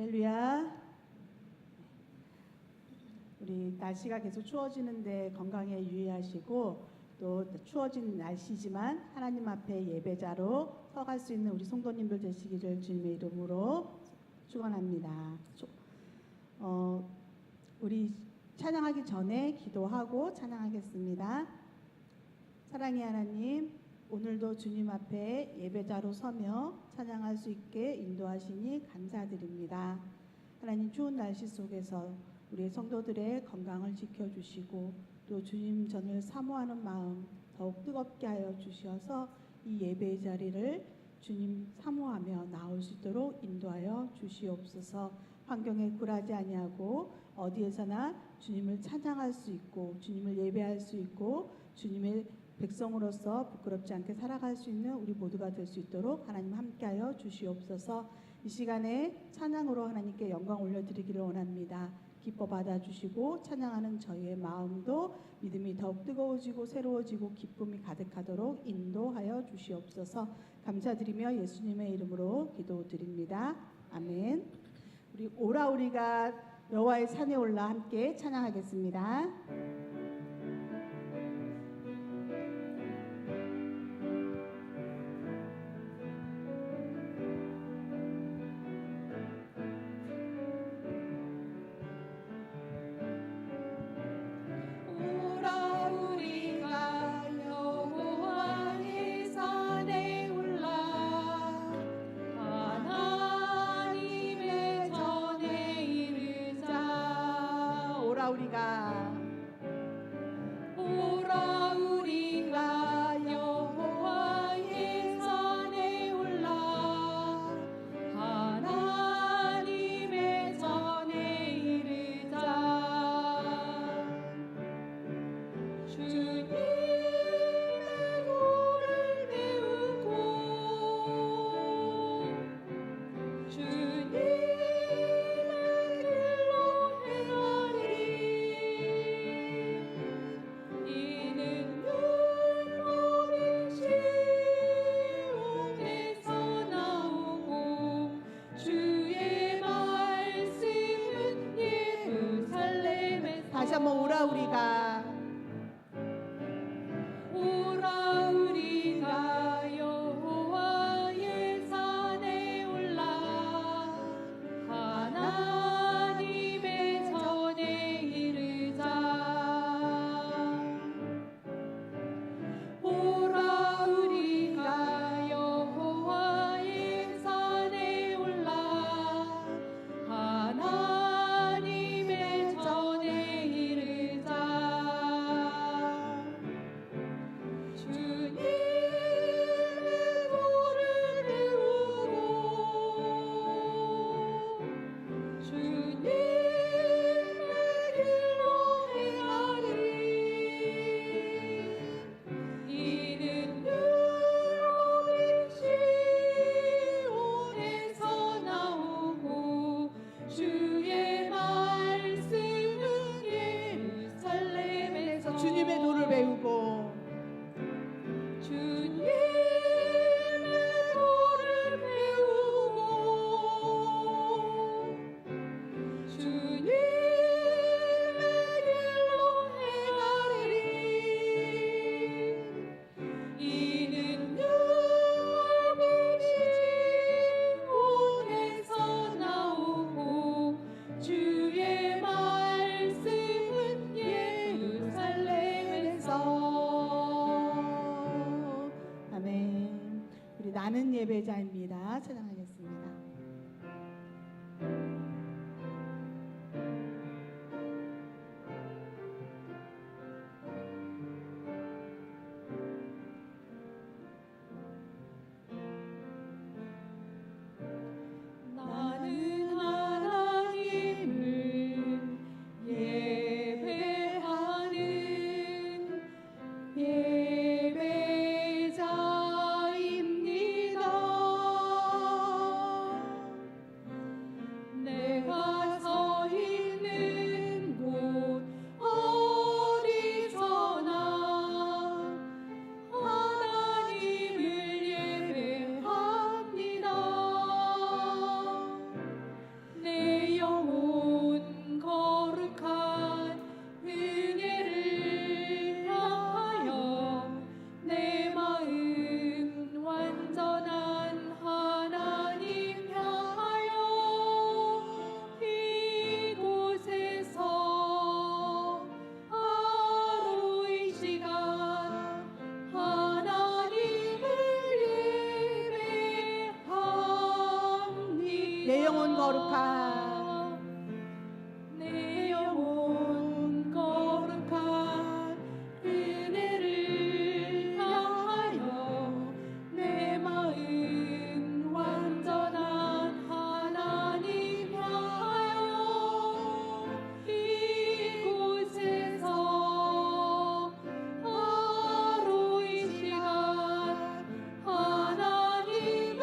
할렐루야. 우리 날씨가 계속 추워지는데 건강에 유의하시고, 또 추워진 날씨지만 하나님 앞에 예배자로 서갈 수 있는 우리 성도님들 되시기를 주님의 이름으로 축원합니다. 우리 찬양하기 전에 기도하고 찬양하겠습니다. 사랑의 하나님, 오늘도 주님 앞에 예배자로 서며 찬양할 수 있게 인도하시니 감사드립니다. 하나님, 추운 날씨 속에서 우리 성도들의 건강을 지켜주시고 또 주님 전을 사모하는 마음 더욱 뜨겁게 하여 주셔서 이 예배의 자리를 주님 사모하며 나올 수 있도록 인도하여 주시옵소서. 환경에 굴하지 아니하고 어디에서나 주님을 찬양할 수 있고 주님을 예배할 수 있고 주님의 백성으로서 부끄럽지 않게 살아갈 수 있는 우리 모두가 될 수 있도록 하나님 함께하여 주시옵소서. 이 시간에 찬양으로 하나님께 영광 올려드리기를 원합니다. 기뻐 받아주시고 찬양하는 저희의 마음도 믿음이 더욱 뜨거워지고 새로워지고 기쁨이 가득하도록 인도하여 주시옵소서. 감사드리며 예수님의 이름으로 기도드립니다. 아멘. 우리 오라 우리가 여호와의 산에 올라 함께 찬양하겠습니다. 다시 한번 오라 우리가 여호와의 산에 올라 하나님의 전에 이르자. 오라 우리가 여호와의 산에 올라 하나님의 전에 주님의 도를 배우고 나는 예배자입니다. 찬양하겠습니다. 나는 하나님을 예배하는 예배자입니다. 내 영혼 거룩한 내 영혼 거룩한 은혜를 향하여 내 마음 완전한 하나님 향하여 이곳에서 바로 이 시간 하나님을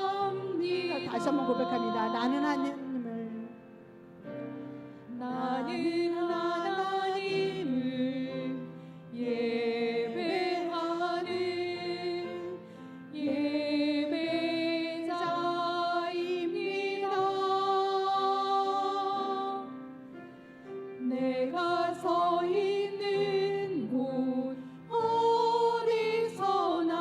예배합니다. 다시 한번 고백합니다. 나는 하나님을 나는 하나님을 예배하는 예배자입니다. 내가 서 있는 곳 어디서나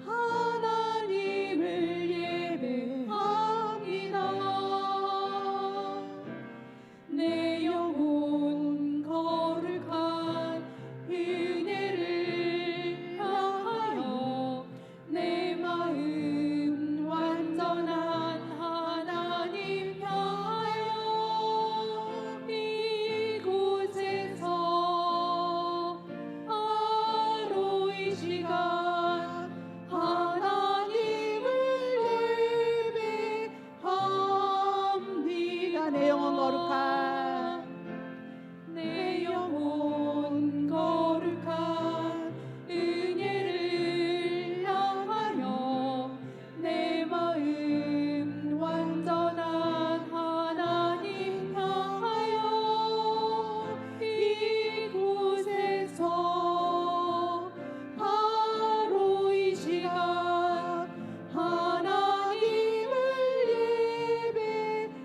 하나님을 예배합니다. 내 영혼 거룩한 은혜를 향하여 내 마음 완전한 하나님 향하여 이곳에서 바로 이 시간 하나님을 예배합니다. 내 영혼 거룩한 내 영혼 거룩한 은혜를 향하여 내 마음 완전한 하나님 향하여 이곳에서 바로 이 시간 하나님을 예배합니다.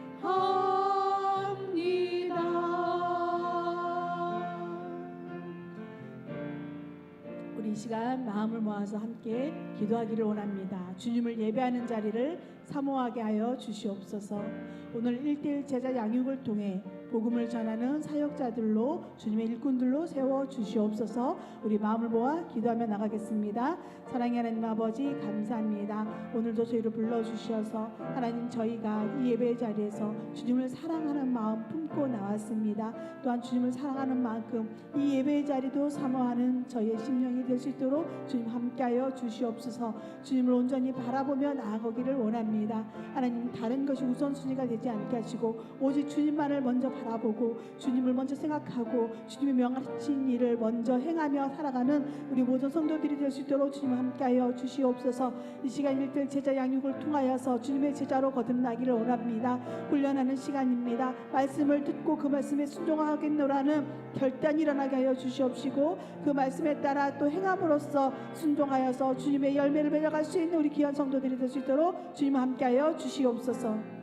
우리 이 시간 마음을 모아서 함께 기도하기를 원합니다. 주님을 예배하는 자리를 사모하게 하여 주시옵소서. 오늘 1:1 제자 양육을 통해 복음을 전하는 사역자들로 주님의 일꾼들로 세워 주시옵소서. 우리 마음을 모아 기도하며 나가겠습니다. 사랑의 하나님 아버지 감사합니다. 오늘도 저희를 불러주셔서 하나님 저희가 이 예배 자리에서 주님을 사랑하는 마음 품고 나왔습니다. 또한 주님을 사랑하는 만큼 이 예배 자리도 사모하는 저희의 심령이 될 수 있도록 주님 함께하여 주시옵소서. 주님을 온전히 바라보며 나아가기를 원합니다. 하나님 다른 것이 우선순위가 되지 않게 하시고 오직 주님만을 먼저 바라보고 주님을 먼저 생각하고 주님의 명하신 일을 먼저 행하며 살아가는 우리 모든 성도들이 될 수 있도록 주님 함께하여 주시옵소서. 이 시간 1:1 제자 양육을 통하여서 주님의 제자로 거듭나기를 원합니다. 훈련하는 시간입니다. 말씀을 듣고 그 말씀에 순종하겠노라는 결단이 일어나게 하여 주시옵시고 그 말씀에 따라 또 행함으로써 순종하여서 주님의 열매를 맺어갈 수 있는 우리 귀한 성도들이 될 수 있도록 주님 함께하여 주시옵소서.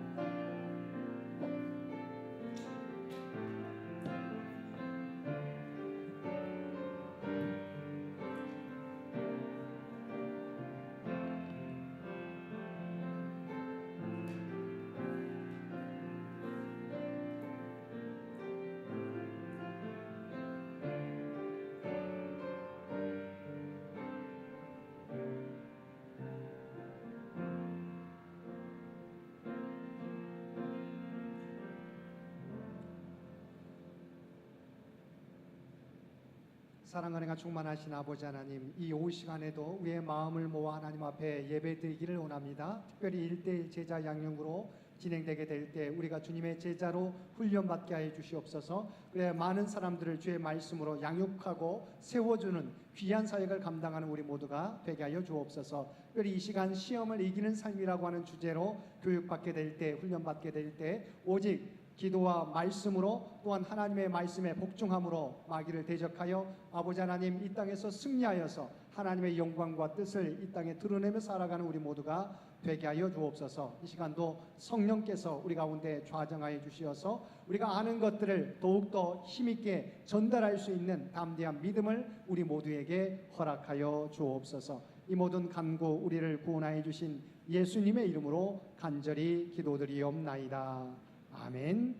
사랑과 은혜가 충만하신 아버지 하나님, 이 오후 시간에도 우리의 마음을 모아 하나님 앞에 예배드리기를 원합니다. 특별히 1:1 제자 양육으로 진행되게 될 때 우리가 주님의 제자로 훈련받게 하여 주시옵소서. 그래 많은 사람들을 주의 말씀으로 양육하고 세워주는 귀한 사역을 감당하는 우리 모두가 되게 하여 주옵소서. 특별히 이 시간 시험을 이기는 삶이라고 하는 주제로 교육받게 될 때, 훈련받게 될 때 오직 기도와 말씀으로 또한 하나님의 말씀에 복종함으로 마귀를 대적하여 아버지 하나님 이 땅에서 승리하여서 하나님의 영광과 뜻을 이 땅에 드러내며 살아가는 우리 모두가 되게 하여 주옵소서. 이 시간도 성령께서 우리 가운데 좌정하여 주시어서 우리가 아는 것들을 더욱더 힘있게 전달할 수 있는 담대한 믿음을 우리 모두에게 허락하여 주옵소서. 이 모든 간구 우리를 구원하여 주신 예수님의 이름으로 간절히 기도드리옵나이다. 아멘.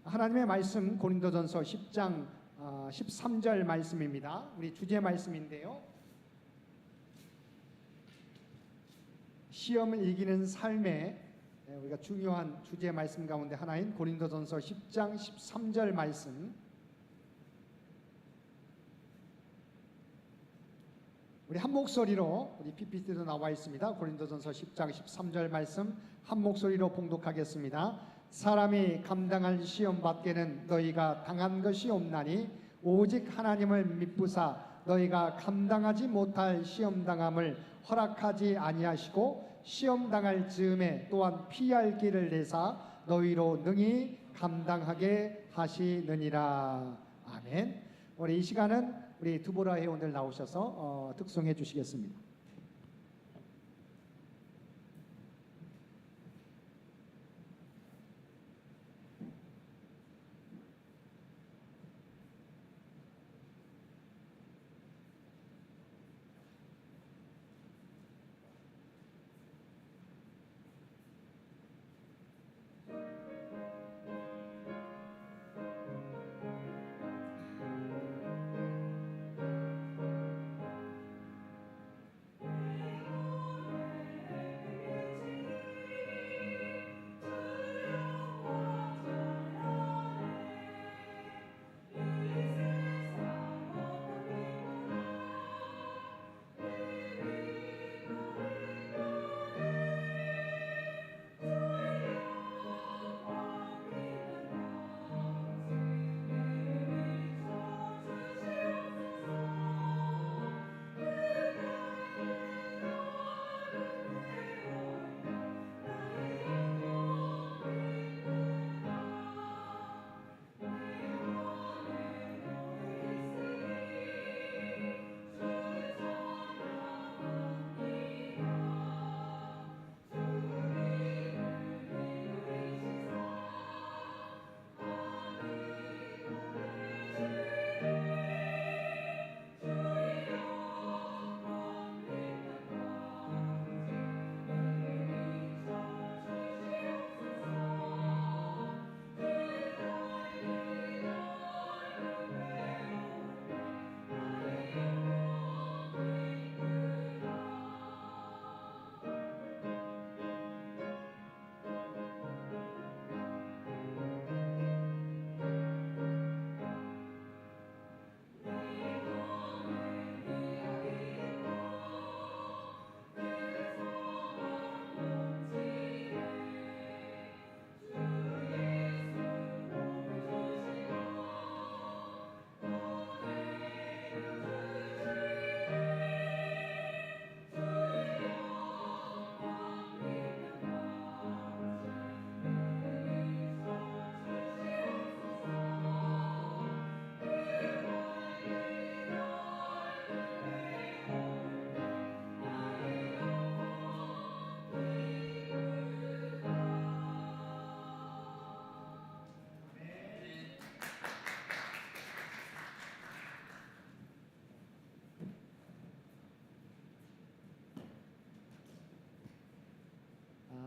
하나님의 말씀 고린도전서 10장 13절 말씀입니다. 우리 주제 말씀인데요. 시험을 이기는 삶의 우리가 중요한 주제 말씀 가운데 하나인 고린도전서 10장 13절 말씀, 우리 한 목소리로, 우리 PPT도 나와 있습니다. 고린도전서 10장 13절 말씀 한 목소리로 봉독하겠습니다. 사람이 감당할 시험 밖에는 너희가 당한 것이 없나니 오직 하나님을 믿부사 너희가 감당하지 못할 시험 당함을 허락하지 아니하시고 시험 당할 즈음에 또한 피할 길을 내사 너희로 능히 감당하게 하시느니라. 아멘. 우리 이 시간은 우리 두보라 회원들 나오셔서 특송해 주시겠습니다.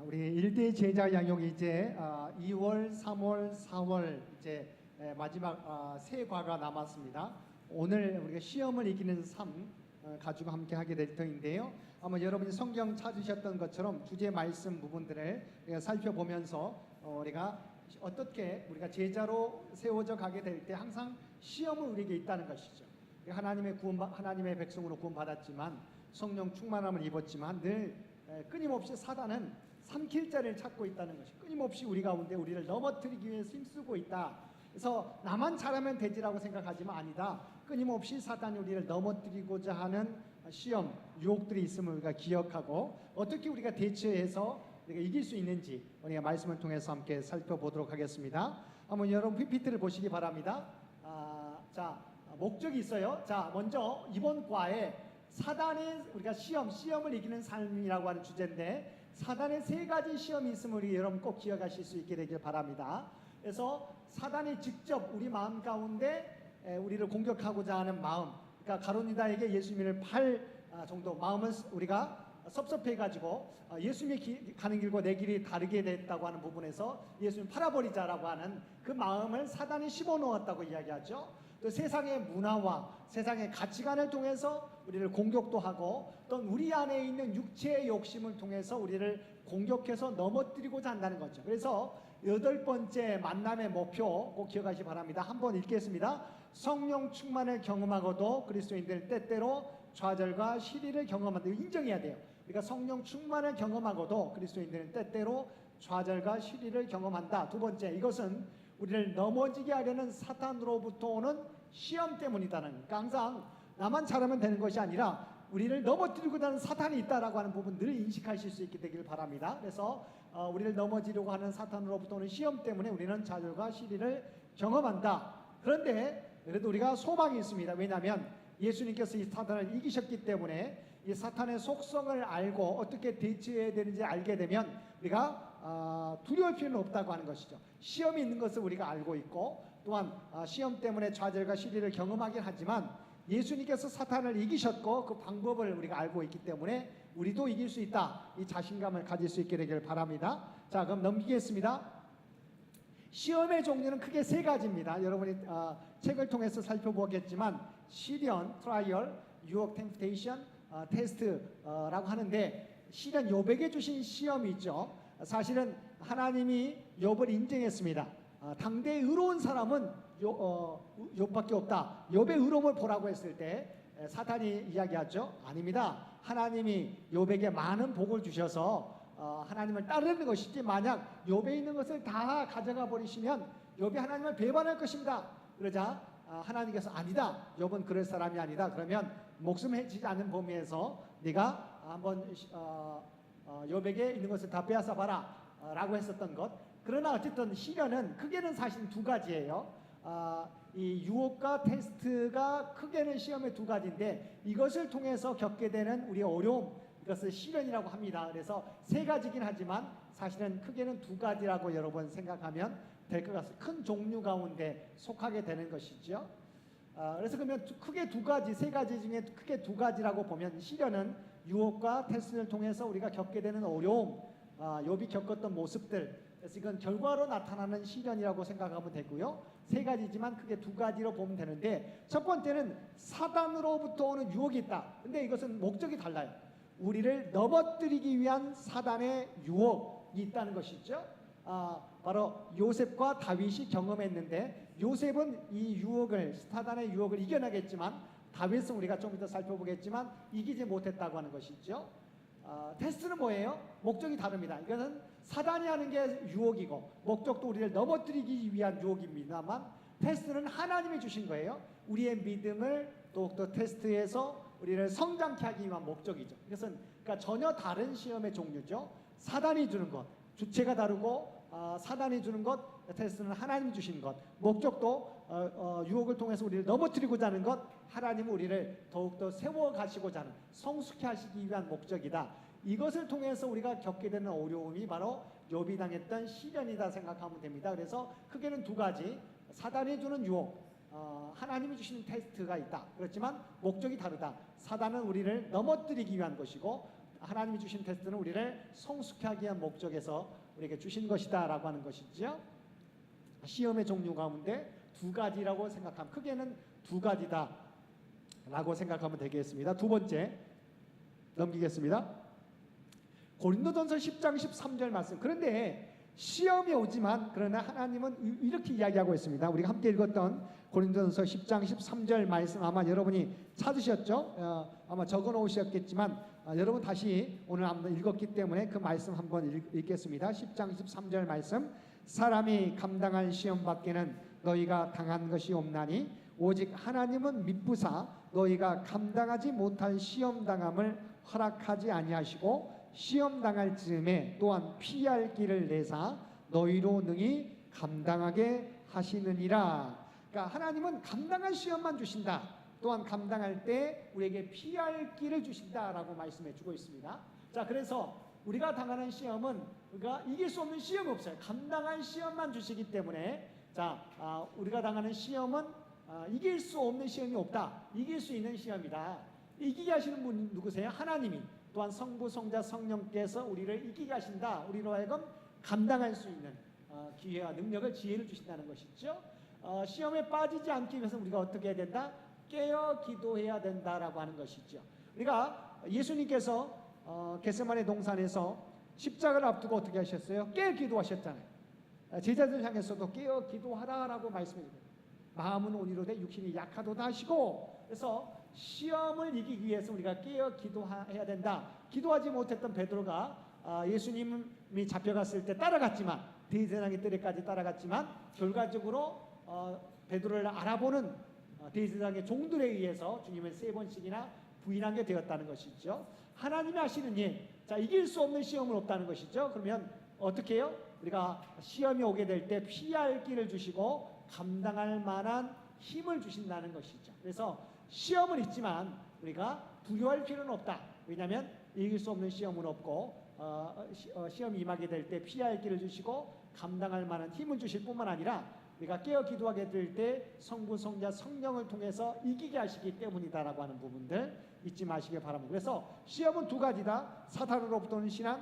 우리 일대 제자 양육이 이제 2월, 3월, 4월 이제 마지막 세 과가 남았습니다. 오늘 우리가 시험을 이기는 삶 가지고 함께 하게 될 터인데요. 아마 여러분이 성경 찾으셨던 것처럼 주제 말씀 부분들을 우리가 살펴보면서 우리가 어떻게 우리가 제자로 세워져 가게 될 때 항상 시험은 우리에게 있다는 것이죠. 하나님의 백성으로 구원받았지만 성령 충만함을 입었지만 늘 끊임없이 사단은 삼킬 자를 찾고 있다는 것이, 끊임없이 우리 가운데 우리를 넘어뜨리기 위해서 힘쓰고 있다. 그래서 나만 잘하면 되지라고 생각하지만 아니다. 끊임없이 사단이 우리를 넘어뜨리고자 하는 시험, 유혹들이 있음을 우리가 기억하고 어떻게 우리가 대처해서 우리가 이길 수 있는지 우리가 말씀을 통해서 함께 살펴보도록 하겠습니다. 한번 여러분 PPT를 보시기 바랍니다. 자, 목적이 있어요. 자, 먼저 이번 과에 사단의 우리가 시험을 이기는 삶이라고 하는 주제인데, 사단의 세 가지 시험이 있음을 우리 여러분 꼭 기억하실 수 있게 되길 바랍니다. 그래서 사단이 직접 우리 마음 가운데 우리를 공격하고자 하는 마음, 그러니까 가룟유다에게 예수님을 팔 정도 마음을 우리가 섭섭해가지고 예수님이 가는 길과 내 길이 다르게 됐다고 하는 부분에서 예수님 팔아버리자라고 하는 그 마음을 사단이 심어놓았다고 이야기하죠. 또 세상의 문화와 세상의 가치관을 통해서 우리를 공격도 하고 또 우리 안에 있는 육체의 욕심을 통해서 우리를 공격해서 넘어뜨리고자 한다는 거죠. 그래서 8번째 만남의 목표 꼭 기억하시기 바랍니다. 한번 읽겠습니다. 성령 충만을 경험하고도 그리스도인들 때때로 좌절과 시리를 경험한다. 이거 인정해야 돼요. 그러니까 성령 충만을 경험하고도 그리스도인들은 때때로 좌절과 시리를 경험한다. 두 번째, 이것은 우리를 넘어지게 하려는 사탄으로부터 오는 시험 때문이다는, 그러니까 항상 나만 잘하면 되는 것이 아니라 우리를 넘어뜨리고자 하는 사탄이 있다라고 하는 부분들을 인식하실 수 있게 되길 바랍니다. 그래서 우리를 넘어지려고 하는 사탄으로부터 오는 시험 때문에 우리는 좌절과 시리를 경험한다. 그런데 그래도 우리가 소망이 있습니다. 왜냐하면 예수님께서 이 사탄을 이기셨기 때문에 이 사탄의 속성을 알고 어떻게 대처해야 되는지 알게 되면 우리가 두려울 필요는 없다고 하는 것이죠. 시험이 있는 것을 우리가 알고 있고 또한 시험 때문에 좌절과 시리를 경험하긴 하지만 예수님께서 사탄을 이기셨고 그 방법을 우리가 알고 있기 때문에 우리도 이길 수 있다. 이 자신감을 가질 수 있게 되길 바랍니다. 자, 그럼 넘기겠습니다. 시험의 종류는 크게 3가지입니다. 여러분이 책을 통해서 살펴보겠지만 시련, 트라이얼, 유혹, 템프테이션, 테스트라고 하는데 시련, 욥에게 주신 시험이 있죠. 사실은 하나님이 욥을 인정했습니다. 당대의 의로운 사람은 욥밖에 없다. 욥의 의로움을 보라고 했을 때 사탄이 이야기하죠. 아닙니다. 하나님이 욥에게 많은 복을 주셔서 하나님을 따르는 것이지 만약 욥에 있는 것을 다 가져가 버리시면 욥이 하나님을 배반할 것입니다. 그러자 하나님께서 아니다. 욥은 그럴 사람이 아니다. 그러면 목숨 해치지 않는 범위에서 네가 한번 욥에게 있는 것을 다 빼앗아 봐라 라고 했었던 것. 그러나 어쨌든 시련은 크게는 사실 2가지예요. 이 유혹과 테스트가 크게는 시험의 2가지인데 이것을 통해서 겪게 되는 우리의 어려움, 이것을 시련이라고 합니다. 그래서 3가지긴 하지만 사실은 크게는 2가지라고 여러분 생각하면 될 것 같습니다. 큰 종류 가운데 속하게 되는 것이죠. 그래서 그러면 크게 2가지, 3가지 중에 크게 2가지라고 보면 시련은 유혹과 테스트를 통해서 우리가 겪게 되는 어려움, 욥이 겪었던 모습들, 그래서 이건 결과로 나타나는 시련이라고 생각하면 되고요. 3가지지만 크게 2가지로 보면 되는데 첫 번째는 사단으로부터 오는 유혹이 있다. 근데 이것은 목적이 달라요. 우리를 넘어뜨리기 위한 사단의 유혹이 있다는 것이죠. 바로 요셉과 다윗이 경험했는데 요셉은 이 유혹을, 사단의 유혹을 이겨내겠지만 다윗은 우리가 좀 이따 살펴보겠지만 이기지 못했다고 하는 것이죠. 테스트는 뭐예요? 목적이 다릅니다. 이것은 사단이 하는 게 유혹이고 목적도 우리를 넘어뜨리기 위한 유혹입니다만 테스트는 하나님이 주신 거예요. 우리의 믿음을 더욱더 테스트해서 우리를 성장케 하기 위한 목적이죠. 이것은 그러니까 전혀 다른 시험의 종류죠. 사단이 주는 것, 주체가 다르고 사단이 주는 것, 테스트는 하나님이 주신 것, 목적도 유혹을 통해서 우리를 넘어뜨리고자 하는 것, 하나님은 우리를 더욱더 세워가시고자 하는, 성숙케 하시기 위한 목적이다. 이것을 통해서 우리가 겪게 되는 어려움이 바로 욥이 당했던 시련이다 생각하면 됩니다. 그래서 크게는 2가지, 사단이 주는 유혹, 하나님이 주시는 테스트가 있다. 그렇지만 목적이 다르다. 사단은 우리를 넘어뜨리기 위한 것이고 하나님이 주신 테스트는 우리를 성숙케 하기 위한 목적에서 우리에게 주신 것이다 라고 하는 것이죠. 시험의 종류 가운데 2가지라고 생각하면, 크게는 2가지다 라고 생각하면 되겠습니다. 2번째 넘기겠습니다. 고린도전서 10장 13절 말씀. 그런데 시험이 오지만 그러나 하나님은 이렇게 이야기하고 있습니다. 우리가 함께 읽었던 고린도전서 10장 13절 말씀 아마 여러분이 찾으셨죠? 아마 적어 놓으셨겠지만 여러분 다시 오늘 한번 읽었기 때문에 그 말씀 한번 읽겠습니다. 10장 13절 말씀. 사람이 감당할 시험 밖에는 너희가 당한 것이 없나니 오직 하나님은 미쁘사 너희가 감당하지 못할 시험 당함을 허락하지 아니하시고 시험 당할 즈음에 또한 피할 길을 내사 너희로 능히 감당하게 하시느니라. 그러니까 하나님은 감당할 시험만 주신다. 또한 감당할 때 우리에게 피할 길을 주신다라고 말씀해 주고 있습니다. 자, 그래서 우리가 당하는 시험은 우리가 이길 수 없는 시험이 없어요. 감당할 시험만 주시기 때문에 우리가 당하는 시험은 이길 수 없는 시험이 없다. 이길 수 있는 시험이다. 이기게 하시는 분 누구세요? 하나님이. 또한 성부, 성자, 성령께서 우리를 이기게 하신다. 우리로 하여금 감당할 수 있는 기회와 능력을, 지혜를 주신다는 것이죠. 시험에 빠지지 않기 위해서 우리가 어떻게 해야 된다? 깨어 기도해야 된다라고 하는 것이죠. 우리가 예수님께서 겟세마네 동산에서 십자가를 앞두고 어떻게 하셨어요? 깨어 기도하셨잖아요. 제자들 향해서도 깨어 기도하라라고 말씀해 주세요. 마음은 온유로되 육신이 약하도다 하시고, 그래서 시험을 이기기 위해서 우리가 깨어 기도해야 된다. 기도하지 못했던 베드로가 예수님이 잡혀갔을 때 따라갔지만, 대제사장의 뜰에까지 따라갔지만 결과적으로 베드로를 알아보는 대제사장의 종들에 의해서 주님을 3번씩이나 부인하게 되었다는 것이죠. 하나님이 하시는 일, 자, 이길 수 없는 시험은 없다는 것이죠. 그러면 어떻게 해요? 우리가 시험이 오게 될 때 피할 길을 주시고 감당할 만한 힘을 주신다는 것이죠. 그래서 시험은 있지만 우리가 두려워할 필요는 없다. 왜냐하면 이길 수 없는 시험은 없고 시험이 임하게 될 때 피할 길을 주시고 감당할 만한 힘을 주실 뿐만 아니라 우리가 깨어 기도하게 될 때 성부, 성자, 성령을 통해서 이기게 하시기 때문이다라고 하는 부분들 잊지 마시길 바랍니다. 그래서 시험은 두 가지다. 사탄으로부터 오는 시험,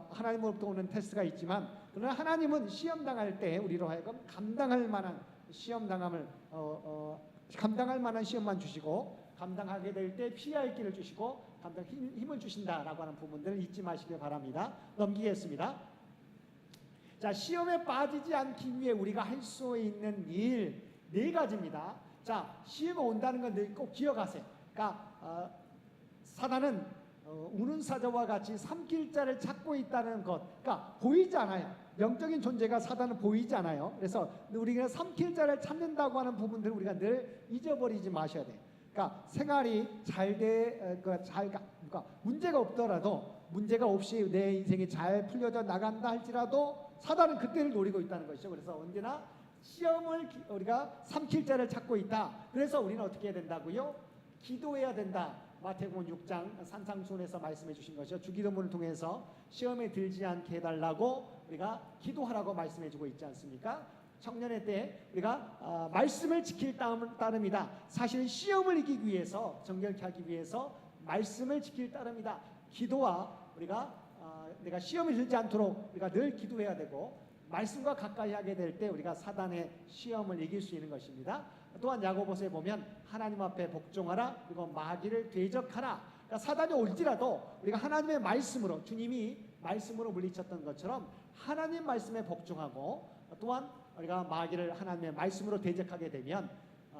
하나님으로부터 오는 테스트가 있지만, 그러나 하나님은 시험 당할 때 우리로 하여금 감당할 만한 감당할 만한 시험만 주시고, 감당하게 될 때 피할 길을 주시고 감당 힘을 주신다라고 하는 부분들을 잊지 마시길 바랍니다. 넘기겠습니다. 자, 시험에 빠지지 않기 위해 우리가 할 수 있는 일 4가지입니다. 자, 시험이 온다는 건 늘 꼭 기억하세요. 그러니까 사단은 우는 사자와 같이 삼킬 자를 찾고 있다는 것, 그러니까 보이지 않아요. 영적인 존재가 사단은 보이지 않아요. 그래서 우리가 삼킬 자를 찾는다고 하는 부분들을 우리가 늘 잊어버리지 마셔야 돼요. 그러니까 생활이 그러니까 문제가 없더라도, 문제가 없이 내 인생이 잘 풀려져 나간다 할지라도 사단은 그때를 노리고 있다는 것이죠. 그래서 언제나 시험을 우리가 삼킬 자를 찾고 있다. 그래서 우리는 어떻게 해야 된다고요? 기도해야 된다. 마태복음 6장 산상수훈에서 말씀해 주신 것이죠. 주기도문을 통해서 시험에 들지 않게 해달라고 우리가 기도하라고 말씀해 주고 있지 않습니까? 청년의 때 우리가 말씀을 지킬 따름이다. 사실 시험을 이기기 위해서, 정결케 하기 위해서 말씀을 지킬 따름이다. 기도와 우리가 내가 시험에 들지 않도록 우리가 늘 기도해야 되고, 말씀과 가까이 하게 될 때 우리가 사단의 시험을 이길 수 있는 것입니다. 또한 야고보서에 보면 하나님 앞에 복종하라, 그리고 마귀를 대적하라. 그러니까 사단이 올지라도 우리가 하나님의 말씀으로, 주님이 말씀으로 물리쳤던 것처럼 하나님 말씀에 복종하고, 또한 우리가 마귀를 하나님의 말씀으로 대적하게 되면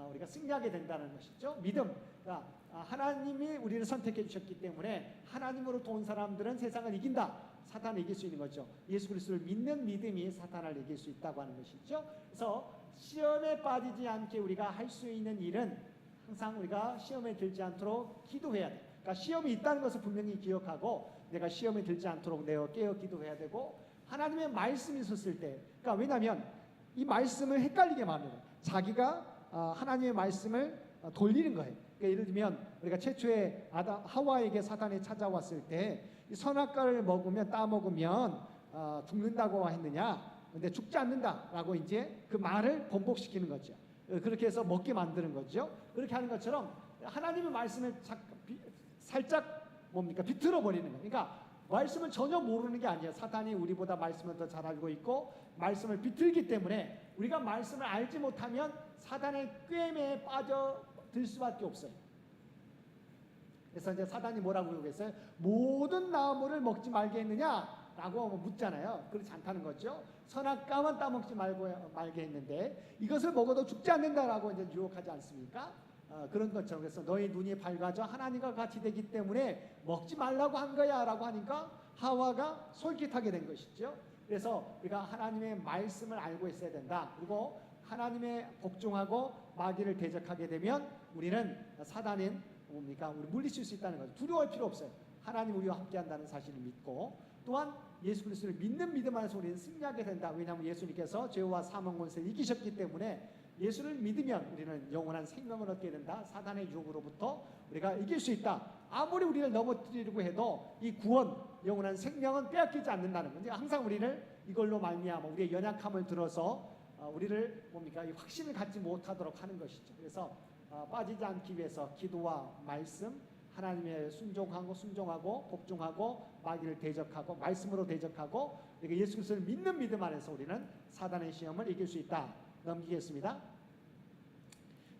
우리가 승리하게 된다는 것이죠. 믿음. 그러니까 하나님이 우리를 선택해 주셨기 때문에 하나님으로부터 온 사람들은 세상을 이긴다. 사탄을 이길 수 있는 거죠. 예수 그리스도를 믿는 믿음이 사탄을 이길 수 있다고 하는 것이죠. 그래서 시험에 빠지지 않게 우리가 할 수 있는 일은 항상 우리가 시험에 들지 않도록 기도해야 돼. 그러니까 시험이 있다는 것을 분명히 기억하고, 내가 시험에 들지 않도록 내가 깨어 기도해야 되고, 하나님의 말씀이 있었을 때, 그러니까 왜냐하면 이 말씀을 헷갈리게 만드는, 자기가 하나님의 말씀을 돌리는 거예요. 그러니까 예를 들면 우리가 최초에 하와에게 사단이 찾아왔을 때 이 선악과를 따먹으면 죽는다고 했느냐? 근데 죽지 않는다라고 이제 그 말을 번복시키는 거죠. 그렇게 해서 먹게 만드는 거죠. 그렇게 하는 것처럼 하나님의 말씀을 살짝 비틀어 버리는 거예요. 그러니까 말씀을 전혀 모르는 게 아니에요. 사탄이 우리보다 말씀을 더 잘 알고 있고 말씀을 비틀기 때문에 우리가 말씀을 알지 못하면 사단의 꾀임에 빠져들 수밖에 없어요. 그래서 이제 사단이 뭐라고 그러겠어요? 모든 나무를 먹지 말게 했느냐라고 묻잖아요. 그렇지 않다는 거죠. 선악과만 따먹지 말게 했는데 이것을 먹어도 죽지 않는다라고 이제 유혹하지 않습니까? 그런 것처럼. 그래서 너희 눈이 밝아져 하나님과 같이 되기 때문에 먹지 말라고 한 거야라고 하니까 하와가 솔깃하게 된 것이죠. 그래서 우리가 하나님의 말씀을 알고 있어야 된다. 그리고 하나님의 복종하고 마귀를 대적하게 되면 우리는 사단인 우리 물리칠 수 있다는 거죠. 두려워할 필요 없어요. 하나님 우리와 함께한다는 사실을 믿고, 또한 예수 그리스도를 믿는 믿음 안에서 우리는 승리하게 된다. 왜냐하면 예수님께서 죄와 사망 권세를 이기셨기 때문에 예수를 믿으면 우리는 영원한 생명을 얻게 된다. 사단의 유혹으로부터 우리가 이길 수 있다. 아무리 우리를 넘어뜨리려고 해도 이 구원, 영원한 생명은 빼앗기지 않는다는 거죠. 항상 우리를 이걸로 말미암아 우리의 연약함을 들어서 우리를 이 확신을 갖지 못하도록 하는 것이죠. 그래서 빠지지 않기 위해서 기도와 말씀, 하나님의 순종하고 복종하고 마귀를 대적하고 말씀으로 대적하고 예수 그리스도를 믿는 믿음 안에서 우리는 사단의 시험을 이길 수 있다. 넘기겠습니다.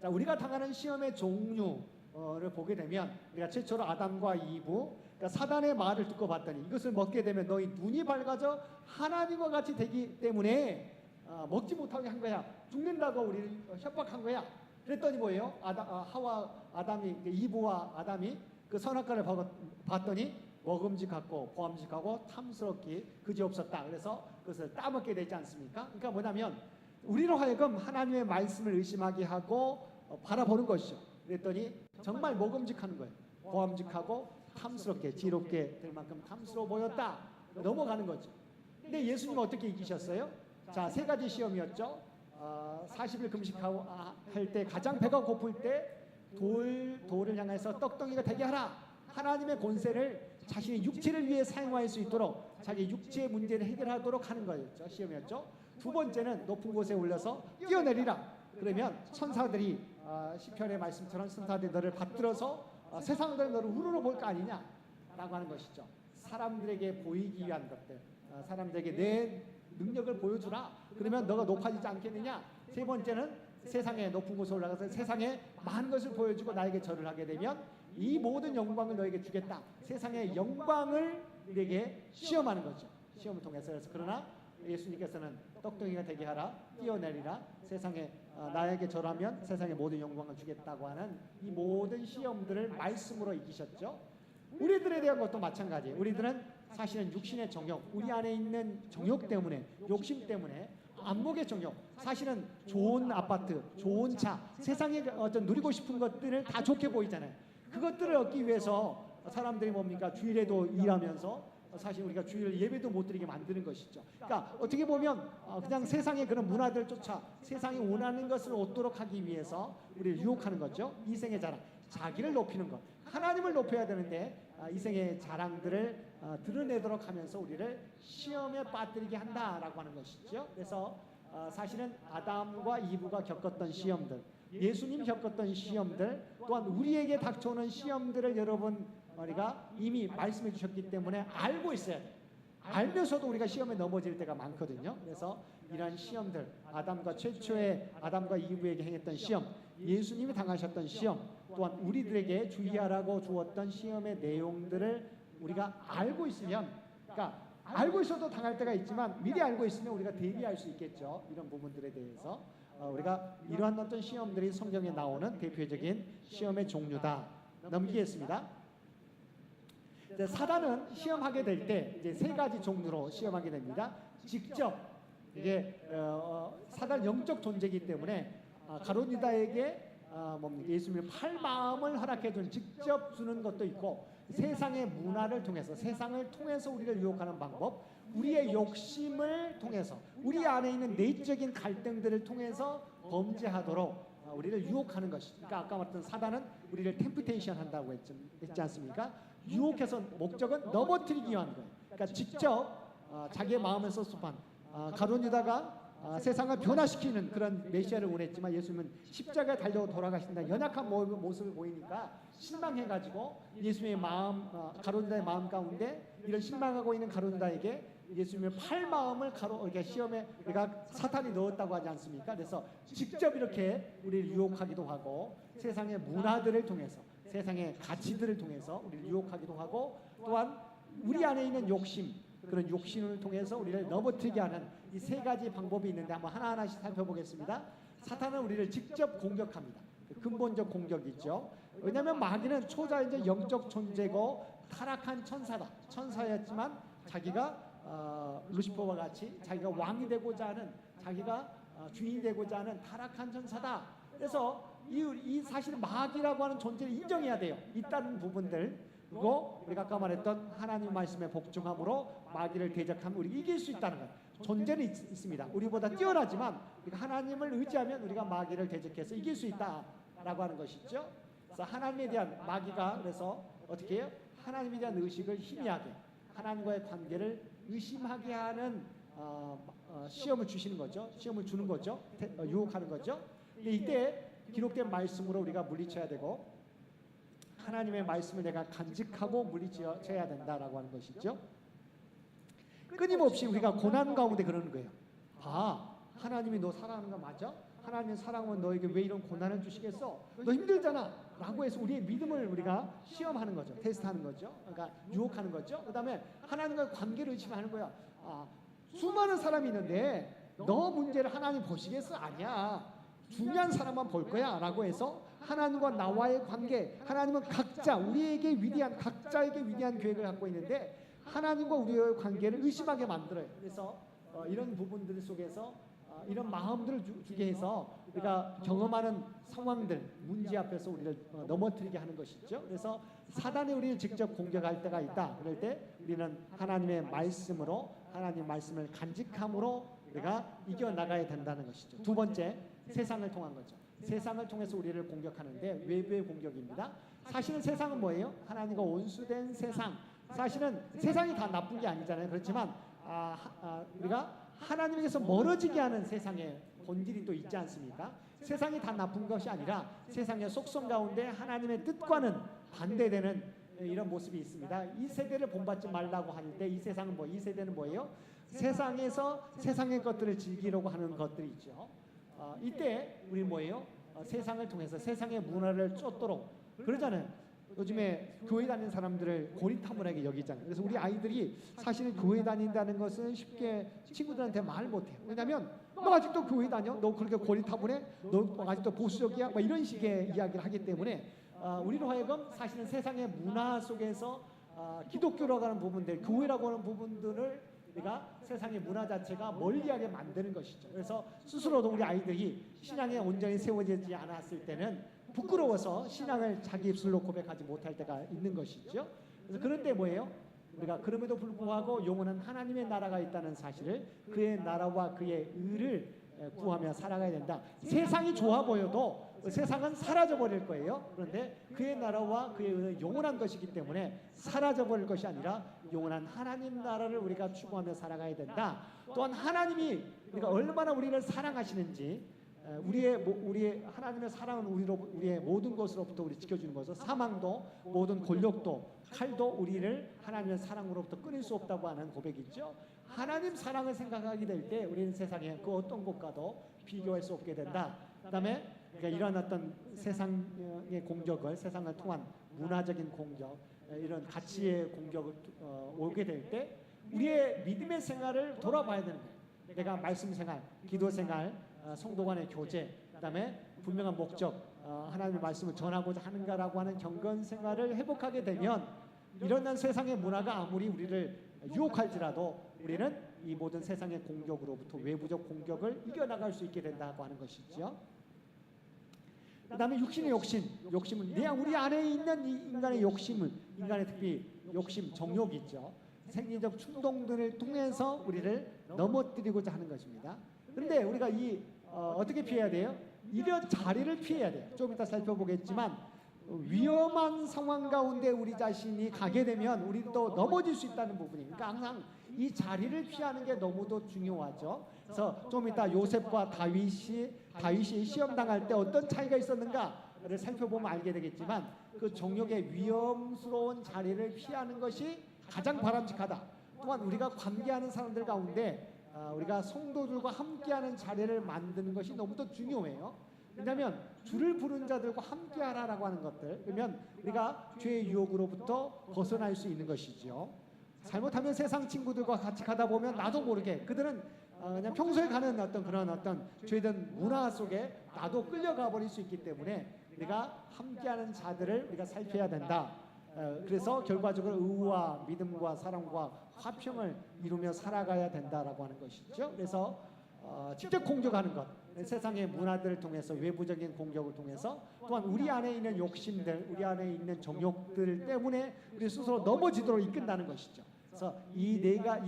자, 우리가 당하는 시험의 종류를 보게 되면 우리가 최초로 아담과 이브, 그러니까 사단의 말을 듣고 봤더니 이것을 먹게 되면 너희 눈이 밝아져 하나님과 같이 되기 때문에 먹지 못하게 한 거야. 죽는다고 우리를 협박한 거야. 그랬더니 뭐예요? 아담이 이브와 아담이 그 선악과를 봤더니 먹음직하고 보암직하고 탐스럽기 그지없었다. 그래서 그것을 따먹게 되지 않습니까? 그러니까 뭐냐면 우리로 하여금 하나님의 말씀을 의심하게 하고 바라보는 것이죠. 그랬더니 정말 먹음직한 거예요. 보암직하고 탐스럽게 지롭게 될 만큼 탐스러워 보였다. 넘어가는 거죠. 근데 예수님은 어떻게 이기셨어요? 자, 세 가지 시험이었죠. 40일 금식하고 할 때 가장 배가 고플 때 돌을 향해서 떡덩이가 되게 하라. 하나님의 권세를 자신의 육체를 위해 사용할 수 있도록 자기 육체의 문제를 해결하도록 하는 거였죠. 시험이었죠. 두 번째는 높은 곳에 올려서 뛰어내리라. 그러면 천사들이 시편의 말씀처럼 천사들이 너를 받들어서 세상들이 너를 우러러 볼 거 아니냐라고 하는 것이죠. 사람들에게 보이기 위한 것들, 사람들에게 내 능력을 보여주라. 그러면 너가 높아지지 않겠느냐. 세 번째는 세상에 높은 곳에 올라가서 세상에 많은 것을 보여주고 나에게 절을 하게 되면 이 모든 영광을 너에게 주겠다. 세상의 영광을 우리에게 시험하는 거죠. 시험을 통해서. 그러나 예수님께서는 떡덩이가 되게 하라, 뛰어내리라, 세상에 나에게 절하면 세상의 모든 영광을 주겠다고 하는 이 모든 시험들을 말씀으로 이기셨죠. 우리들에 대한 것도 마찬가지예요. 우리들은 사실은 육신의 정욕, 우리 안에 있는 정욕 때문에, 욕심 때문에, 안목의 정욕, 사실은 좋은 아파트, 좋은 차, 세상에 어떤 누리고 싶은 것들을 다 좋게 보이잖아요. 그것들을 얻기 위해서 사람들이 뭡니까? 주일에도 일하면서 사실 우리가 주일 예배도 못 드리게 만드는 것이죠. 그러니까 어떻게 보면 그냥 세상의 그런 문화들 쫓아 세상이 원하는 것을 얻도록 하기 위해서 우리를 유혹하는 거죠. 이생의 자랑, 자기를 높이는 것. 하나님을 높여야 되는데 이생의 자랑들을 드러내도록 하면서 우리를 시험에 빠뜨리게 한다라고 하는 것이죠. 그래서 사실은 아담과 이브가 겪었던 시험들, 예수님 겪었던 시험들, 또한 우리에게 닥쳐오는 시험들을 여러분 우리가 이미 말씀해 주셨기 때문에 알고 있어야 돼요. 알면서도 우리가 시험에 넘어질 때가 많거든요. 그래서 이러한 시험들, 최초의 아담과 이브에게 행했던 시험, 예수님이 당하셨던 시험, 또한 우리들에게 주의하라고 주었던 시험의 내용들을 우리가 알고 있으면, 그러니까 알고 있어도 당할 때가 있지만 미리 알고 있으면 우리가 대비할 수 있겠죠. 이런 부분들에 대해서 우리가 이러한 어떤 시험들이 성경에 나오는 대표적인 시험의 종류다. 넘기겠습니다. 이제 사단은 시험하게 될 때 이제 세 가지 종류로 시험하게 됩니다. 직접 이게 사단 영적 존재이기 때문에 가룟 유다에게 예수님의 팔 마음을 허락해 준 직접 주는 것도 있고, 세상의 문화를 통해서, 세상을 통해서 우리를 유혹하는 방법, 우리의 욕심을 통해서, 우리 안에 있는 내적인 갈등들을 통해서 범죄하도록 우리를 유혹하는 것이. 그러니까 아까 말했던 사단은 우리를 템프테이션 한다고 했지 않습니까? 유혹해서 목적은 넘어뜨리기 위한 거예요. 그러니까 직접 자기의 마음에서 수판 가룟 유다가 세상을 변화시키는 그런 메시아를 원했지만 예수님은 십자가에 달려 돌아가신다 연약한 모습을 보이니까 실망해가지고 예수님의 마음, 가룟 유다의 마음 가운데 이런 실망하고 있는 가룟 유다에게 예수님의 팔 마음을 이렇게 시험에 우리가 사탄이 넣었다고 하지 않습니까? 그래서 직접 이렇게 우리를 유혹하기도 하고, 세상의 문화들을 통해서, 세상의 가치들을 통해서 우리를 유혹하기도 하고, 또한 우리 안에 있는 욕심, 그런 욕심을 통해서 우리를 넘어뜨리게 하는 이 세 가지 방법이 있는데 한번 하나하나씩 살펴보겠습니다. 사탄은 우리를 직접 공격합니다. 근본적 공격이죠. 왜냐하면 마귀는 초자연적 영적 존재고 타락한 천사다. 천사였지만 자기가 루시퍼와 같이 자기가 왕이 되고자 하는, 자기가 주인이 되고자 하는 타락한 천사다. 그래서 이 사실 마귀라고 하는 존재를 인정해야 돼요. 있다는 부분들. 그리고 우리가 아까 말했던 하나님 말씀에 복종함으로 마귀를 대적하면 우리 이길 수 있다는 것. 존재는 있습니다. 우리보다 뛰어나지만 우리가 하나님을 의지하면 우리가 마귀를 대적해서 이길 수 있다라고 하는 것이죠. 그래서 하나님에 대한 마귀가 그래서 어떻게 해요? 하나님에 대한 의식을 희미하게, 하나님과의 관계를 의심하게 하는 시험을 주시는 거죠. 시험을 주는 거죠. 유혹하는 거죠. 이때 기록된 말씀으로 우리가 물리쳐야 되고, 하나님의 말씀을 내가 간직하고 물리쳐야 된다라고 하는 것이죠. 끊임없이 우리가 고난 가운데 그러는 거예요. 하나님이 너 사랑하는 거 맞아? 하나님의 사랑은 너에게 왜 이런 고난을 주시겠어? 너 힘들잖아 라고 해서 우리의 믿음을 우리가 시험하는 거죠. 테스트하는 거죠. 그러니까 유혹하는 거죠. 그 다음에 하나님과의 관계를 의심하는 거야. 수많은 사람이 있는데 너 문제를 하나님 보시겠어? 아니야. 중요한 사람만 볼 거야 라고 해서 하나님과 나와의 관계, 하나님은 각자 각자에게 위대한 계획을 갖고 있는데 하나님과 우리의 관계를 의심하게 만들어요. 그래서 이런 부분들 속에서 이런 마음들을 주게 해서 우리가 경험하는 상황들, 문제 앞에서 우리를 넘어뜨리게 하는 것이죠. 그래서 사단이 우리를 직접 공격할 때가 있다. 그럴 때 우리는 하나님의 말씀으로, 하나님의 말씀을 간직함으로 우리가 이겨나가야 된다는 것이죠. 두 번째, 세상을 통한 거죠. 세상을 통해서 우리를 공격하는데 외부의 공격입니다. 사실은 세상은 뭐예요? 하나님과 원수된 세상. 사실은 세상이 다 나쁜 게 아니잖아요. 그렇지만 우리가 하나님에게서 멀어지게 하는 세상의 본질이 또 있지 않습니까? 세상이 다 나쁜 것이 아니라 세상의 속성 가운데 하나님의 뜻과는 반대되는 이런 모습이 있습니다. 이 세대를 본받지 말라고 할 때 이 세상은 이 세대는 뭐예요? 세상에서 세상의 것들을 즐기려고 하는 것들이 있죠. 이때 우리 뭐예요? 세상을 통해서 세상의 문화를 쫓도록 그러잖아요. 요즘에 교회 다니는 사람들을 고리타분하게 여기잖아요. 그래서 우리 아이들이 사실은 교회 다닌다는 것은 쉽게 친구들한테 말 못해요. 왜냐하면 너 아직도 교회 다녀? 너 그렇게 고리타분해? 너 아직도 보수적이야? 이런 식의 이야기를 하기 때문에 우리로 하여금 사실은 세상의 문화 속에서 기독교라고 하는 부분들, 교회라고 하는 부분들을 우리가 세상의 문화 자체가 멀리하게 만드는 것이죠. 그래서 스스로도 우리 아이들이 신앙에 온전히 세워지지 않았을 때는 부끄러워서 신앙을 자기 입술로 고백하지 못할 때가 있는 것이죠. 그래서 그런 때 뭐예요? 우리가 그럼에도 불구하고 영원한 하나님의 나라가 있다는 사실을, 그의 나라와 그의 의를 구하며 살아가야 된다. 세상이 좋아 보여도 세상은 사라져 버릴 거예요. 그런데 그의 나라와 그의 의는 영원한 것이기 때문에 사라져 버릴 것이 아니라 영원한 하나님 나라를 우리가 추구하며 살아가야 된다. 또한 하나님이 우리가 얼마나 우리를 사랑하시는지, 우리의 하나님의 사랑은 우리의 모든 것으로부터 우리 지켜주는 것으로, 사망도 모든 권력도 칼도 우리를 하나님의 사랑으로부터 끊을 수 없다고 하는 고백이죠. 하나님 사랑을 생각하게 될 때 우리는 세상에 그 어떤 것과도 비교할 수 없게 된다. 그다음에 그러니까 이런 어떤 세상의 공격을, 세상을 통한 문화적인 공격, 이런 가치의 공격을 오게 될 때 우리의 믿음의 생활을 돌아봐야 되는 거예요. 내가 말씀 생활, 기도 생활, 성도 간의 교제, 그다음에 분명한 목적, 하나님의 말씀을 전하고자 하는가라고 하는 경건 생활을 회복하게 되면 이런 세상의 문화가 아무리 우리를 유혹할지라도 우리는 이 모든 세상의 공격으로부터, 외부적 공격을 이겨나갈 수 있게 된다고 하는 것이죠. 그 다음에 육신의 욕심은 우리 안에 있는 이 인간의 욕심을, 인간의 특히 욕심, 정욕이 있죠. 생리적 충동들을 통해서 우리를 넘어뜨리고자 하는 것입니다. 그런데 우리가 어떻게 피해야 돼요? 이런 자리를 피해야 돼요. 좀 이따 살펴보겠지만 위험한 상황 가운데 우리 자신이 가게 되면 우리도 넘어질 수 있다는 부분이, 그러니까 항상 이 자리를 피하는 게 너무도 중요하죠. 그래서 좀 이따 요셉과 다윗이 시험 당할 때 어떤 차이가 있었는가를 살펴보면 알게 되겠지만 그 정욕의 위험스러운 자리를 피하는 것이 가장 바람직하다. 또한 우리가 관계하는 사람들 가운데 우리가 성도들과 함께하는 자리를 만드는 것이 너무도 중요해요. 왜냐하면 주를 부른 자들과 함께하라라고 하는 것들, 그러면 우리가 죄의 유혹으로부터 벗어날 수 있는 것이죠. 잘못하면 세상 친구들과 같이 가다 보면 나도 모르게 그들은 그냥 평소에 가는 어떤 죄된 문화 속에 나도 끌려가 버릴 수 있기 때문에 우리가 함께하는 자들을 우리가 살펴야 된다. 그래서 결과적으로 의와 믿음과 사랑과 화평을 이루며 살아가야 된다라고 하는 것이죠. 그래서 직접 공격하는 것, 세상의 문화들을 통해서, 외부적인 공격을 통해서, 또한 우리 안에 있는 욕심들, 우리 안에 있는 정욕들 때문에 우리 스스로 넘어지도록 이끈다는 것이죠. 그래서 이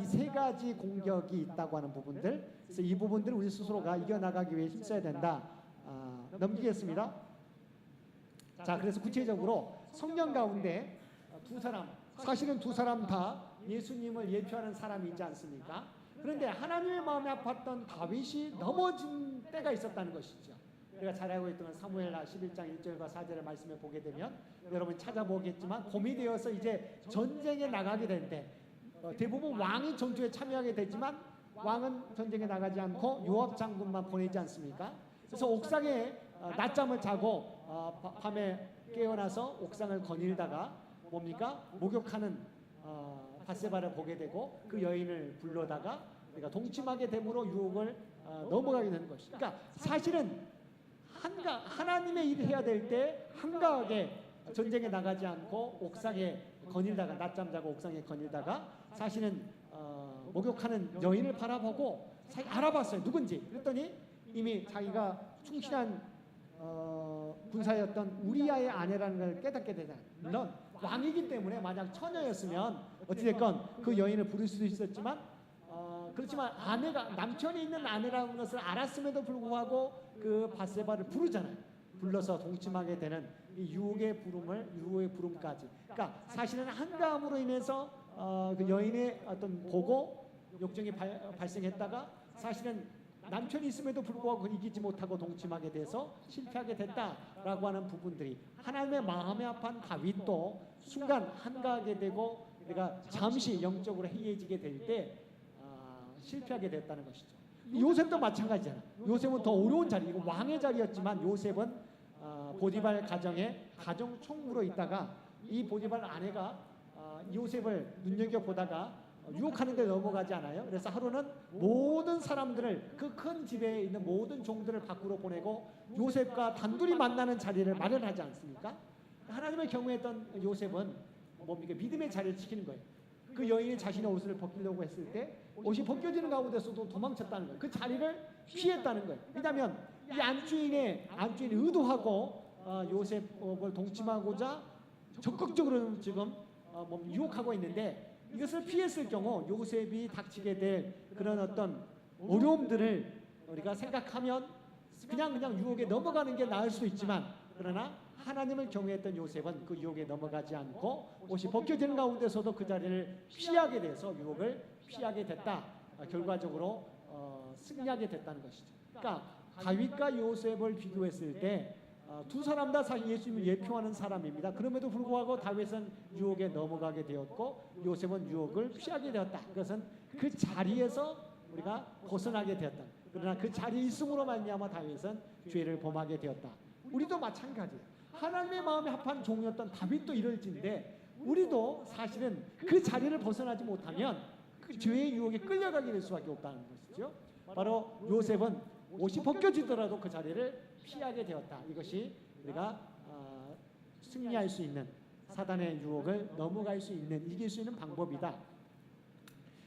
세 가지 공격이 있다고 하는 부분들, 그래서 이 부분들을 우리 스스로가 이겨나가기 위해 힘써야 된다. 넘기겠습니다. 자, 그래서 구체적으로 성경 가운데 사실은 두 사람 다 예수님을 예표하는 사람이지 않습니까? 그런데 하나님의 마음에 아팠던 다윗이 넘어진 때가 있었다는 것이죠. 우리가 잘 알고 있던 사무엘하 11장 1절과 4절의 말씀을 보게 되면 여러분 찾아보겠지만 봄이 되어서 이제 전쟁에 나가게 될 때 대부분 왕이 전투에 참여하게 되지만 왕은 전쟁에 나가지 않고 요압 장군만 보내지 않습니까? 그래서 옥상에 낮잠을 자고 밤에 깨어나서 옥상을 거닐다가 뭡니까? 목욕하는 밧세바를 보게 되고 그 여인을 불러다가 그러니까 동침하게 됨으로 유혹을 넘어가게 되는 것이죠. 그러니까 사실은 하나님의 일을 해야 될 때 한가하게 전쟁에 나가지 않고 옥상에 거닐다가 낮잠 자고 옥상에 거닐다가 사실은 목욕하는 여인을 바라보고 알아봤어요. 누군지. 그랬더니 이미 자기가 충실한 군사였던 우리아의 아내라는 걸 깨닫게 되잖아요. 물론 왕이기 때문에 만약 처녀였으면 어찌됐건 그 여인을 부를 수도 있었지만 그렇지만 남편이 있는 아내라는 것을 알았음에도 불구하고 그 밧세바를 부르잖아요. 불러서 동침하게 되는 이 유혹의 부름까지. 그러니까 사실은 한가함으로 인해서 그 여인의 어떤 보고 욕정이 발생했다가 사실은 남편이 있음에도 불구하고 이기지 못하고 동침하게 돼서 실패하게 됐다라고 하는 부분들이 하나님의 마음에 합한 다윗도 순간 한가하게 되고 내가 잠시 영적으로 해이해지게 될 때 실패하게 됐다는 것이죠. 요셉도 마찬가지잖아. 요셉은 더 어려운 자리, 이거 왕의 자리였지만 요셉은 보디발 가정의 가정 총무로 있다가 이 보디발 아내가 요셉을 눈여겨보다가 유혹하는 데 넘어가지 않아요. 그래서 하루는 모든 사람들을 그 큰 집에 있는 모든 종들을 밖으로 보내고 요셉과 단둘이 만나는 자리를 마련하지 않습니까? 하나님의 경외했던 요셉은 뭡니까? 믿음의 자리를 지키는 거예요. 그 여인이 자신의 옷을 벗기려고 했을 때 옷이 벗겨지는 가운데서도 도망쳤다는 거예요. 그 자리를 피했다는 거예요. 왜냐하면 이 안주인이 의도하고 요셉을 동침하고자 적극적으로 지금 유혹하고 있는데 이것을 피했을 경우 요셉이 닥치게 될 그런 어떤 어려움들을 우리가 생각하면 그냥 유혹에 넘어가는 게 나을 수 있지만 그러나 하나님을 경외했던 요셉은 그 유혹에 넘어가지 않고 옷이 벗겨지는 가운데서도 그 자리를 피하게 돼서 유혹을 피하게 됐다. 결과적으로 승리하게 됐다는 것이죠. 그러니까 다윗과 요셉을 비교했을 때 두 사람 다 사실 예수님을 예표하는 사람입니다. 그럼에도 불구하고 다윗은 유혹에 넘어가게 되었고 요셉은 유혹을 피하게 되었다. 그것은 그 자리에서 우리가 벗어나게 되었다. 그러나 그 자리에 있음으로 말미암아 다윗은 죄를 범하게 되었다. 우리도 마찬가지예요. 하나님의 마음에 합한 종이었던 다윗도 이럴진데 우리도 사실은 그 자리를 벗어나지 못하면 그 죄의 유혹에 끌려가게 될 수밖에 없다는 것이죠. 바로 요셉은 옷이 벗겨지더라도 그 자리를 피하게 되었다. 이것이 우리가 승리할 수 있는 사단의 유혹을 넘어갈 수 있는 이길 수 있는 방법이다.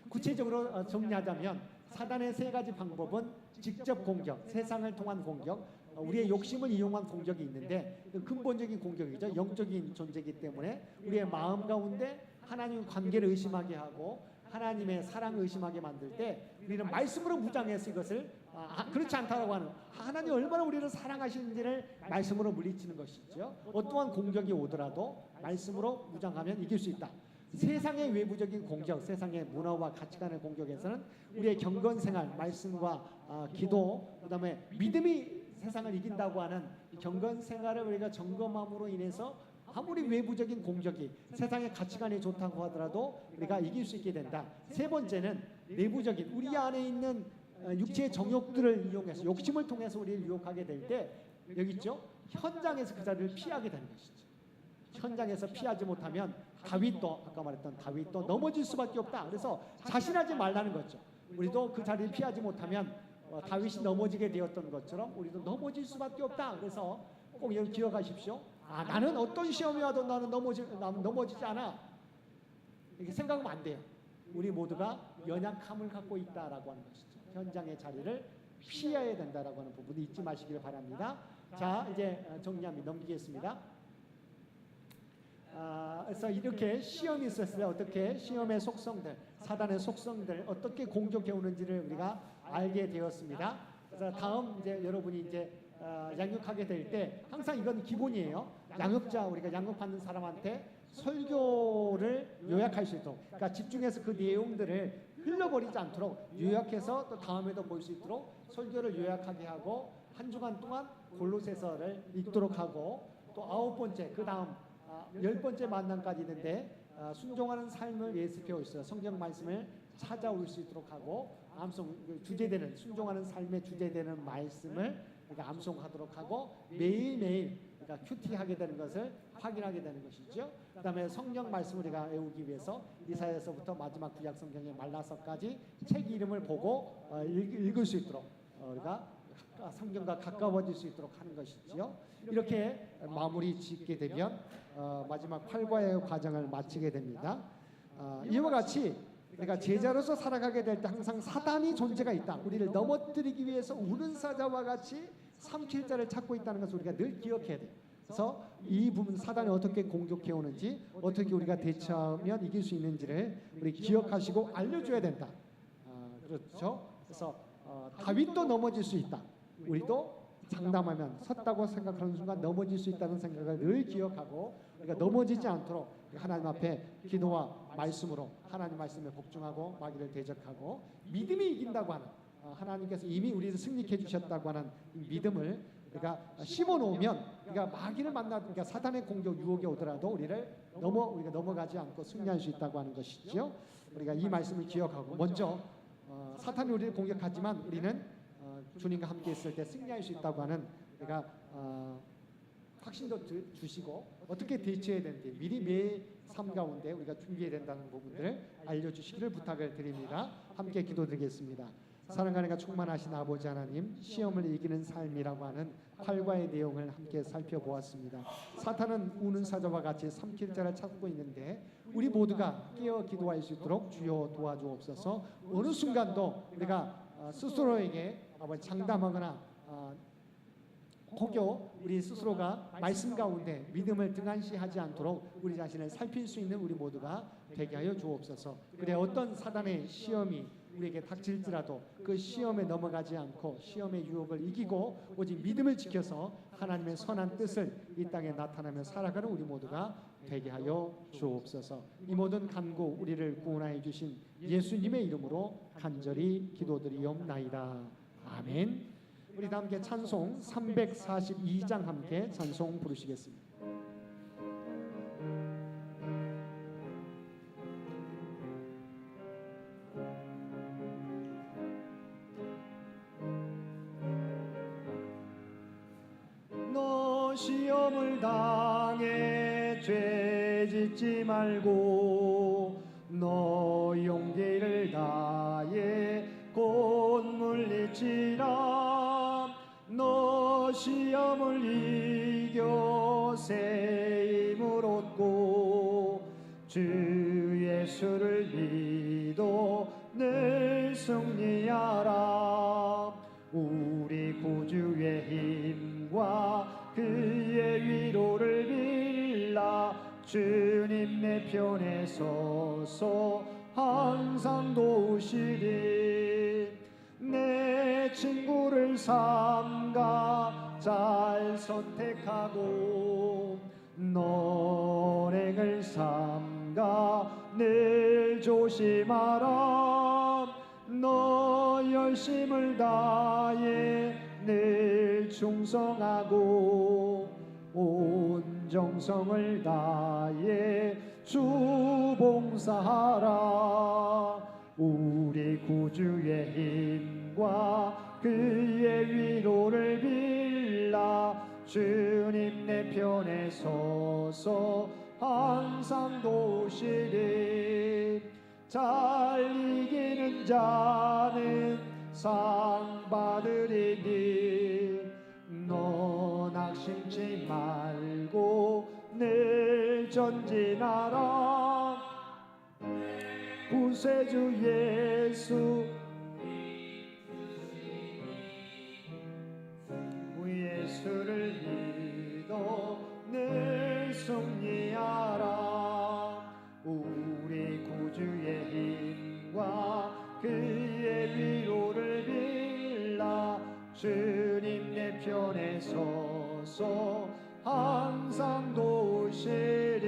구체적으로 정리하자면 사단의 세 가지 방법은 직접 공격, 세상을 통한 공격, 우리의 욕심을 이용한 공격이 있는데 근본적인 공격이죠. 영적인 존재이기 때문에 우리의 마음 가운데 하나님 관계를 의심하게 하고 하나님의 사랑을 의심하게 만들 때 우리는 말씀으로 무장해서 이것을 그렇지 않다라고 하는 하나님 얼마나 우리를 사랑하시는지를 말씀으로 물리치는 것이죠. 어떠한 공격이 오더라도 말씀으로 무장하면 이길 수 있다. 세상의 외부적인 공격, 세상의 문화와 가치관의 공격에서는 우리의 경건생활, 말씀과 기도, 그다음에 믿음이 세상을 이긴다고 하는 경건생활을 우리가 점검함으로 인해서 아무리 외부적인 공격이 세상의 가치관이 좋다고 하더라도 우리가 이길 수 있게 된다. 세 번째는 내부적인 우리 안에 있는 육체의 정욕들을 이용해서 욕심을 통해서 우리를 유혹하게 될 때 여기 있죠. 현장에서 그 자리를 피하게 되는 것이죠. 현장에서 피하지 못하면 다윗도 아까 말했던 다윗도 넘어질 수밖에 없다. 그래서 자신하지 말라는 거죠. 우리도 그 자리를 피하지 못하면 다윗이 넘어지게 되었던 것처럼 우리도 넘어질 수밖에 없다. 그래서 꼭 여러분 기억하십시오. 나는 어떤 시험이 와도 나는 넘어지지 않아. 이렇게 생각하면 안 돼요. 우리 모두가 연약함을 갖고 있다라고 하는 것이죠. 현장의 자리를 피해야 된다라고 하는 부분을 잊지 마시기를 바랍니다. 자, 이제 정리합니다. 넘기겠습니다. 그래서 이렇게 시험이 있었을 때 어떻게 시험의 속성들, 사단의 속성들 어떻게 공격해 오는지를 우리가 알게 되었습니다. 그래서 다음 이제 여러분이 이제 양육하게 될 때 항상 이건 기본이에요. 양육자 우리가 양육받는 사람한테 설교를 요약할 수 있도록, 그러니까 집중해서 그 내용들을 흘려버리지 않도록 요약해서 또 다음에도 볼 수 있도록 설교를 요약하게 하고 한 주간 동안 골로새서를 읽도록 하고 또 9번째 그 다음 10번째 만남까지 있는데 순종하는 삶을 예습해 오셔서 성경 말씀을 찾아올 수 있도록 하고 암송 주제되는 순종하는 삶의 주제되는 말씀을 우리가 암송하도록 하고 매일매일 우리가 큐티하게 되는 것을 확인하게 되는 것이죠. 그다음에 성경 말씀 우리가 외우기 위해서 이사야서부터 마지막 구약 성경의 말라서까지 책 이름을 보고 읽을 수 있도록 우리가 성경과 가까워질 수 있도록 하는 것이지요. 이렇게 마무리 짓게 되면 마지막 8과의 과정을 마치게 됩니다. 이와 같이 우리가 제자로서 살아가게 될 때 항상 사단이 존재가 있다. 우리를 넘어뜨리기 위해서 우는 사자와 같이 삼킬 자를 찾고 있다는 것을 우리가 늘 기억해야 돼요. 그래서 이 부분 사단이 어떻게 공격해 오는지 어떻게 우리가 대처하면 이길 수 있는지를 우리 기억하시고 알려줘야 된다. 그렇죠. 그래서 다윗도 넘어질 수 있다. 우리도 장담하면 섰다고 생각하는 순간 넘어질 수 있다는 생각을 늘 기억하고 우리가 넘어지지 않도록 하나님 앞에 기도와 말씀으로 하나님 말씀에 복종하고 마귀를 대적하고 믿음이 이긴다고 하는 하나님께서 이미 우리를 승리해 주셨다고 하는 이 믿음을 우리가 심어 놓으면 우리가 마귀를 그러니까 사단의 공격 유혹이 오더라도 우리가 넘어가지 않고 승리할 수 있다고 하는 것이죠. 우리가 이 말씀을 기억하고 먼저 사탄이 우리를 공격하지만 우리는 주님과 함께 있을 때 승리할 수 있다고 하는 우리가 확신도 주시고 어떻게 대처해야 되는지 미리 매 삶 가운데 우리가 준비해야 된다는 부분들을 알려주시기를 부탁을 드립니다. 함께 기도드리겠습니다. 사랑하는 충만하신 아버지 하나님, 시험을 이기는 삶이라고 하는 8과의 내용을 함께 살펴보았습니다. 사탄은 우는 사자와 같이 삼킬 자를 찾고 있는데 우리 모두가 깨어 기도할 수 있도록 주여 도와주옵소서. 어느 순간도 우리가 스스로에게 장담하거나 혹여 우리 스스로가 말씀 가운데 믿음을 등한시하지 않도록 우리 자신을 살필 수 있는 우리 모두가 되게 하여 주옵소서. 그래 어떤 사단의 시험이 우리에게 닥칠지라도 그 시험에 넘어가지 않고 시험의 유혹을 이기고 오직 믿음을 지켜서 하나님의 선한 뜻을 이 땅에 나타나며 살아가는 우리 모두가 되게 하여 주옵소서. 이 모든 간구 우리를 구원하여 주신 예수님의 이름으로 간절히 기도드리옵나이다. 아멘. 우리 다 함께 찬송 342장 함께 찬송 부르시겠습니다. 너 시험을 당해 죄 짓지 말고 너 용기를 다해 곧 물리치라. 너 시험을 이겨 새 힘을 얻고 주 예수를 믿어 늘 승리하라. 우리 구주의 힘과 그의 위로를 빌라. 주님 내 편에 서서 항상 도우시리. 내 친구를 삼가 잘 선택하고 너랭을 삼가 늘 조심하라. 너 열심을 다해 늘 충성하고 온 정성을 다해 주 봉사하라. 우리 구주의 힘과 그의 위로를 빌라. 주님 내 편에 서서 항상 도우시리. 잘 이기는 자는 상 받으리니 너 낙심치 말고 늘 전진하라. 구세주 예수 예수를 믿어 늘 승리하라. 우리 구주의 힘과 그의 위로를 빌라. 주님 내 편에 서서 항상 도우시리.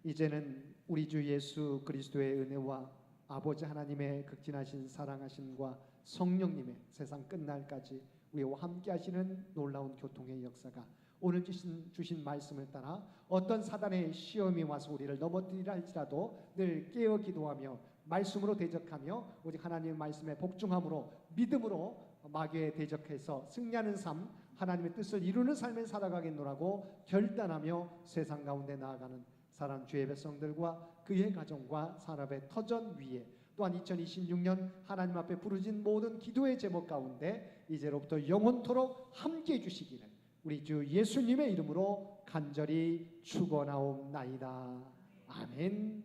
이제는 우리 주 예수 그리스도의 은혜와 아버지 하나님의 극진하신 사랑하심과 성령님의 세상 끝날까지 우리와 함께 하시는 놀라운 교통의 역사가 오늘 주신 말씀을 따라 어떤 사단의 시험이 와서 우리를 넘어뜨리라 할지라도 늘 깨어 기도하며 말씀으로 대적하며 오직 하나님의 말씀에 복종함으로 믿음으로 마귀에 대적해서 승리하는 삶, 하나님의 뜻을 이루는 삶을 살아가겠노라고 결단하며 세상 가운데 나아가는 사랑 주의 백성들과 그의 가정과 산업의 터전 위에 또한 2026년 하나님 앞에 부르진 모든 기도의 제목 가운데 이제로부터 영원토록 함께해 주시기를 우리 주 예수님의 이름으로 간절히 축원하옵나이다. 아멘.